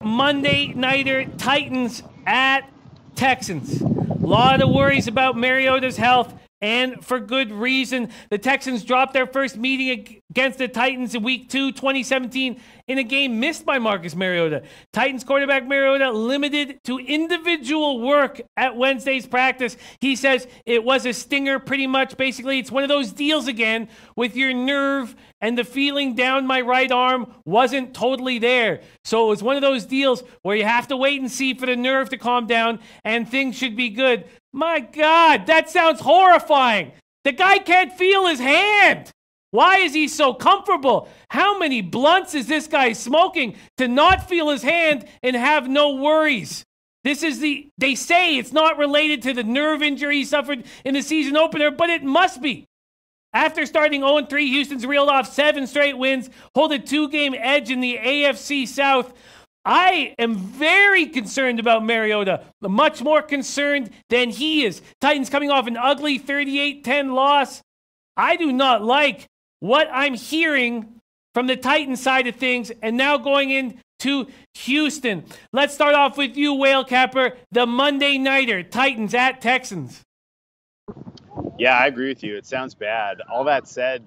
Monday nighter, Titans at Texans. A lot of worries about Mariota's health, and for good reason. The Texans dropped their first meeting against the Titans in Week 2, 2017, in a game missed by Marcus Mariota. Titans quarterback Mariota limited to individual work at Wednesday's practice. He says it was a stinger pretty much. Basically, it's one of those deals again with your nerve, and the feeling down my right arm wasn't totally there. So it was one of those deals where you have to wait and see for the nerve to calm down, and things should be good. My God, that sounds horrifying. The guy can't feel his hand. Why is he so comfortable? How many blunts is this guy smoking to not feel his hand and have no worries? They say it's not related to the nerve injury he suffered in the season opener, but it must be. After starting 0-3, Houston's reeled off 7 straight wins, hold a 2-game edge in the AFC South. I am very concerned about Mariota, much more concerned than he is. Titans coming off an ugly 38-10 loss. I do not like what I'm hearing from the Titans side of things, and now going into Houston. Let's start off with you, Whale Capper, the Monday nighter, Titans at Texans. Yeah, I agree with you. It sounds bad. All that said,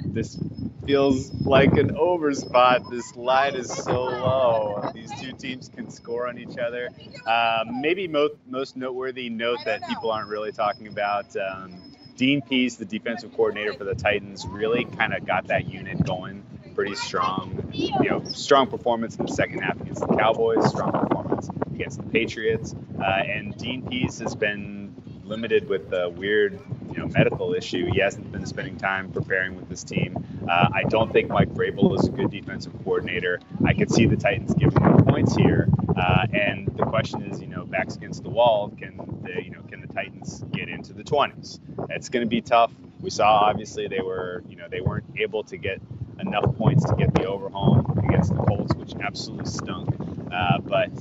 this feels like an over spot. This line is so low. These two teams can score on each other. Maybe most noteworthy note that people aren't really talking about, Dean Pease, the defensive coordinator for the Titans, really kind of got that unit going pretty strong. Strong performance in the second half against the Cowboys, strong performance against the Patriots. And Dean Pease has been limited with a weird medical issue. He hasn't been spending time preparing with this team. I don't think Mike Vrabel is a good defensive coordinator. I could see the Titans giving them points here. And the question is, backs against the wall, can the Titans get into the 20s? It's going to be tough. We saw obviously they weren't able to get enough points to get the overhome against the Colts, which absolutely stunk. But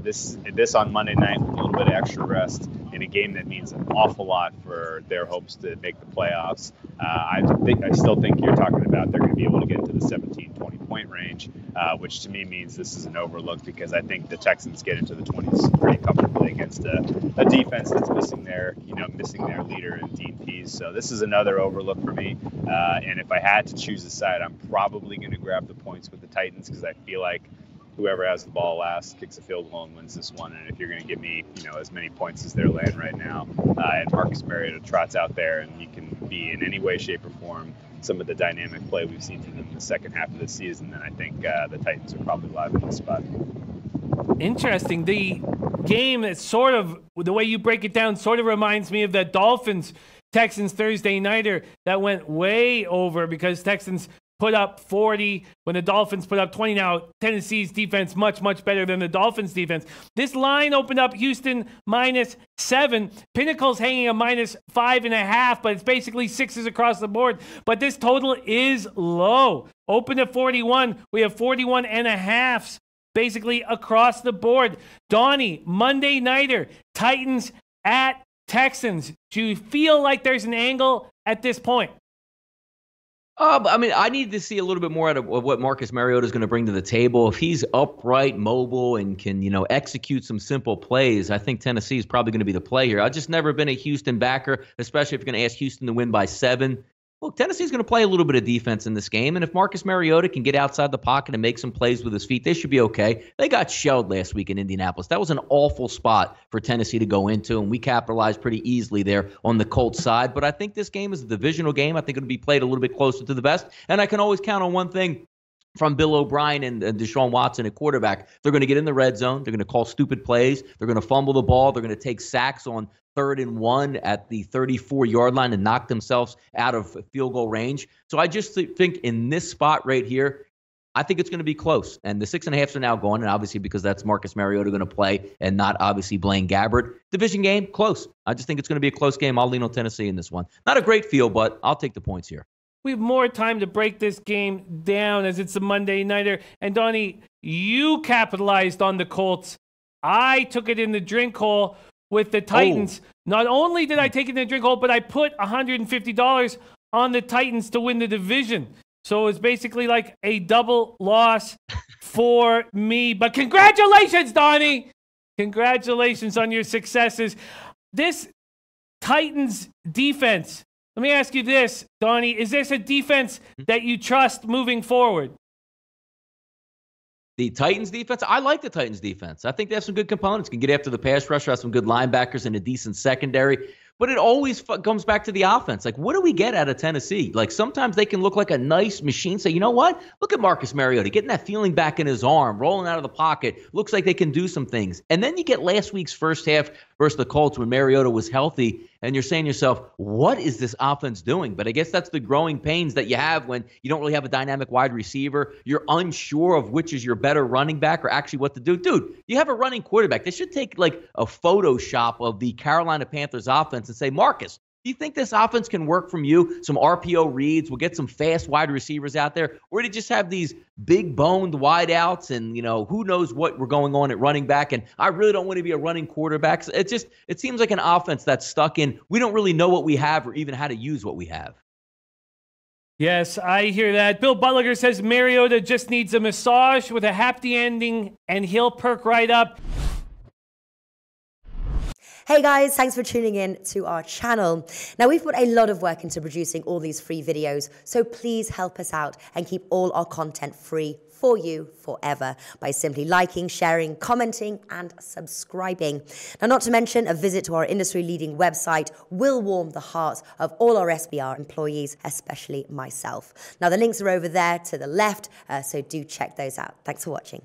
this on Monday night with a little bit of extra rest in a game that means an awful lot for their hopes to make the playoffs. I still think you're talking about they're going to be able to get into the 17, 20-point range, which to me means this is an overlook, because I think the Texans get into the 20s pretty comfortably against a defense that's missing their leader in Dean Pease. So this is another overlook for me. And if I had to choose a side, I'm probably going to grab the points with the Titans, because I feel like whoever has the ball last kicks a field goal and wins this one. And if you're going to give me, as many points as they're laying right now, and Marcus Mariota trots out there and you can be in any way, shape, or form some of the dynamic play we've seen from them in the second half of the season, then I think the Titans are probably live in this spot. Interesting. The game is sort of, the way you break it down, sort of reminds me of the Dolphins-Texans Thursday nighter that went way over, because Texans put up 40 when the Dolphins put up 20. Now, Tennessee's defense much, much better than the Dolphins' defense. This line opened up Houston -7. Pinnacle's hanging a -5.5, but it's basically 6s across the board. But this total is low. Open at 41. We have 41.5s basically across the board. Donnie, Monday nighter, Titans at Texans. Do you feel like there's an angle at this point? I need to see a little bit more out of what Marcus Mariota is going to bring to the table. If he's upright, mobile, and can, execute some simple plays, I think Tennessee is probably going to be the play here. I've just never been a Houston backer, especially if you're going to ask Houston to win by 7. Look, Tennessee's going to play a little bit of defense in this game, and if Marcus Mariota can get outside the pocket and make some plays with his feet, they should be okay. They got shelled last week in Indianapolis. That was an awful spot for Tennessee to go into, and we capitalized pretty easily there on the Colts side. But I think this game is a divisional game. I think it'll be played a little bit closer to the vest, and I can always count on one thing from Bill O'Brien and Deshaun Watson at quarterback. They're going to get in the red zone. They're going to call stupid plays. They're going to fumble the ball. They're going to take sacks on 3rd and 1 at the 34-yard line and knock themselves out of field goal range. So I just think in this spot right here, I think it's going to be close. And the 6.5s are now gone, and obviously because that's Marcus Mariota going to play and not obviously Blaine Gabbert. Division game, close. I just think it's going to be a close game. I'll lean on Tennessee in this one. Not a great feel, but I'll take the points here. We have more time to break this game down as it's a Monday nighter. And Donnie, you capitalized on the Colts. I took it in the drink hole with the Titans. Not only did I take it in the drink hole, but I put $150 on the Titans to win the division. So it's basically like a double loss for me. But congratulations, Donnie. Congratulations on your successes. This Titans defense, let me ask you this, Donnie. Is this a defense that you trust moving forward? The Titans defense, I like the Titans defense. I think they have some good components. Can get after the pass rusher, have some good linebackers and a decent secondary. But it always comes back to the offense. Like, what do we get out of Tennessee? Like, sometimes they can look like a nice machine. Say, you know what? Look at Marcus Mariota getting that feeling back in his arm, rolling out of the pocket. Looks like they can do some things. And then you get last week's first half versus the Colts when Mariota was healthy, and you're saying to yourself, what is this offense doing? But I guess that's the growing pains that you have when you don't really have a dynamic wide receiver. You're unsure of which is your better running back or actually what to do. Dude, you have a running quarterback. They should take like a Photoshop of the Carolina Panthers offense and say, Marcus, do you think this offense can work from you? Some RPO reads, we'll get some fast wide receivers out there, or do you just have these big boned wideouts and, you know, who knows what we're going on at running back? And I really don't want to be a running quarterback. So it seems like an offense that's stuck in, we don't really know what we have or even how to use what we have. Yes, I hear that. Bill Butler says Mariota just needs a massage with a happy ending and he'll perk right up. Hey guys, thanks for tuning in to our channel. Now, we've put a lot of work into producing all these free videos, so please help us out and keep all our content free for you forever by simply liking, sharing, commenting, and subscribing. Now, not to mention, a visit to our industry-leading website will warm the hearts of all our SBR employees, especially myself. Now, the links are over there to the left, so do check those out. Thanks for watching.